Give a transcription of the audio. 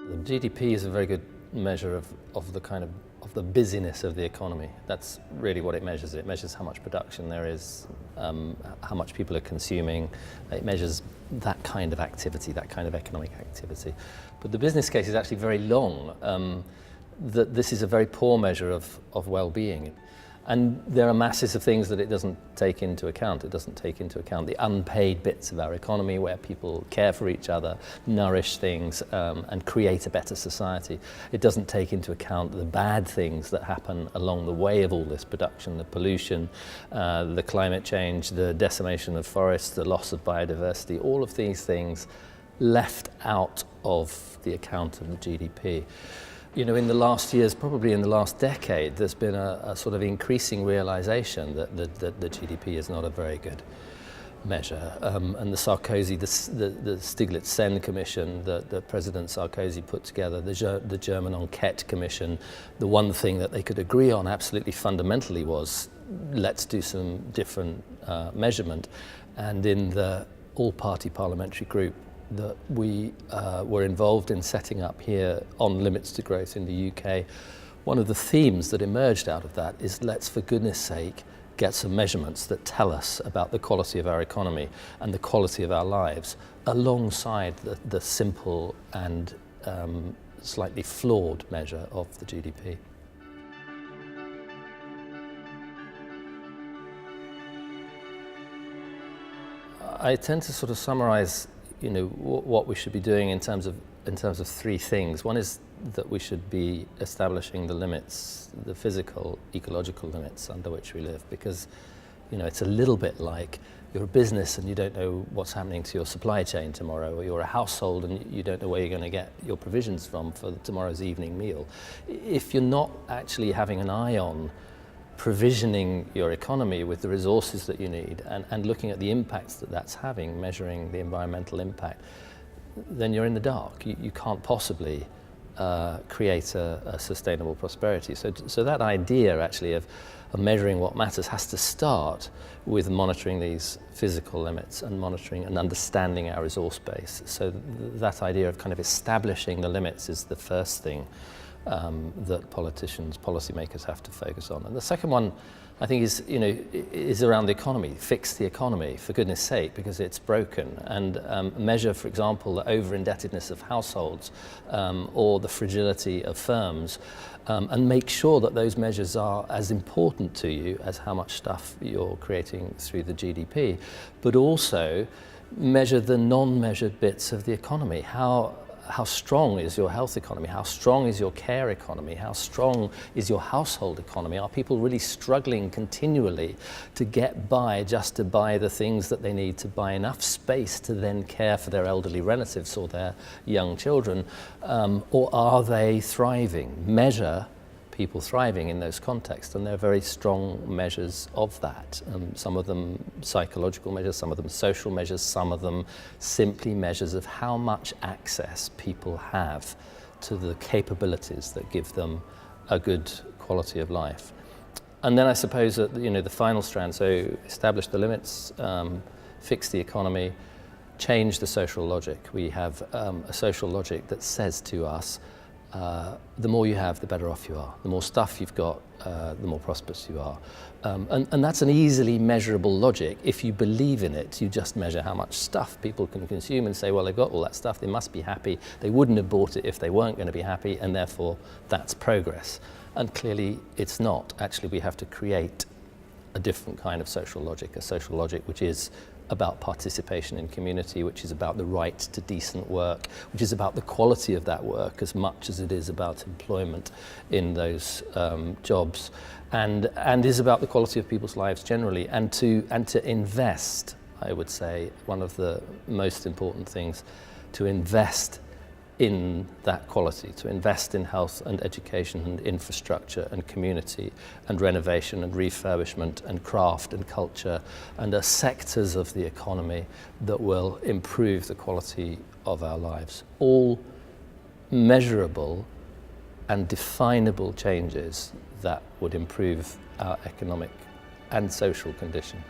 The GDP is a very good measure of the busyness of the economy. That's really what it measures. It measures how much production there is, how much people are consuming. It measures that kind of activity, that kind of economic activity. But the business case is actually very long. This is a very poor measure of well-being. And there are masses of things that it doesn't take into account. It doesn't take into account the unpaid bits of our economy where people care for each other, nourish things, and create a better society. It doesn't take into account the bad things that happen along the way of all this production, the pollution, the climate change, the decimation of forests, the loss of biodiversity, all of these things left out of the account of the GDP. You know, in the last years, probably in the last decade, there's been a sort of increasing realization that the GDP is not a very good measure. And the Sarkozy, the Stiglitz-Sen Commission that President Sarkozy put together, the German Enquete Commission, the one thing that they could agree on absolutely fundamentally was, let's do some different measurement. And in the all-party parliamentary group that we were involved in setting up here on limits to growth in the UK, one of the themes that emerged out of that is, let's for goodness sake get some measurements that tell us about the quality of our economy and the quality of our lives alongside the simple and slightly flawed measure of the GDP. I tend to sort of summarize, you know, what we should be doing in terms of three things. One is that we should be establishing the limits, the physical, ecological limits under which we live, because, you know, it's a little bit like you're a business and you don't know what's happening to your supply chain tomorrow, or you're a household and you don't know where you're going to get your provisions from for tomorrow's evening meal. If you're not actually having an eye on provisioning your economy with the resources that you need and looking at the impacts that that's having, measuring the environmental impact, then you're in the dark. You can't possibly create a sustainable prosperity. So that idea actually of measuring what matters has to start with monitoring these physical limits and monitoring and understanding our resource base. So that idea of kind of establishing the limits is the first thing that politicians, policymakers have to focus on. And the second one, I think, is around the economy. Fix the economy, for goodness sake, because it's broken. And measure, for example, the over-indebtedness of households or the fragility of firms, and make sure that those measures are as important to you as how much stuff you're creating through the GDP, but also measure the non-measured bits of the economy. How strong is your health economy? How strong is your care economy? How strong is your household economy? Are people really struggling continually to get by, just to buy the things that they need to buy enough space to then care for their elderly relatives or their young children? Or are they thriving? Measure people thriving in those contexts, and there are very strong measures of that. Some of them psychological measures, some of them social measures, some of them simply measures of how much access people have to the capabilities that give them a good quality of life. And then I suppose that, you know, the final strand, so establish the limits, fix the economy, change the social logic. We have a social logic that says to us, the more you have, the better off you are. The more stuff you've got, the more prosperous you are. And that's an easily measurable logic. If you believe in it, you just measure how much stuff people can consume and say, well, they've got all that stuff, they must be happy. They wouldn't have bought it if they weren't going to be happy, and therefore that's progress. And clearly it's not. Actually, we have to create a different kind of social logic, a social logic which is about participation in community, which is about the right to decent work, which is about the quality of that work as much as it is about employment in those jobs, and is about the quality of people's lives generally, and to invest, I would say, one of the most important things, to invest in that quality, to invest in health and education and infrastructure and community and renovation and refurbishment and craft and culture and sectors of the economy that will improve the quality of our lives. All measurable and definable changes that would improve our economic and social condition.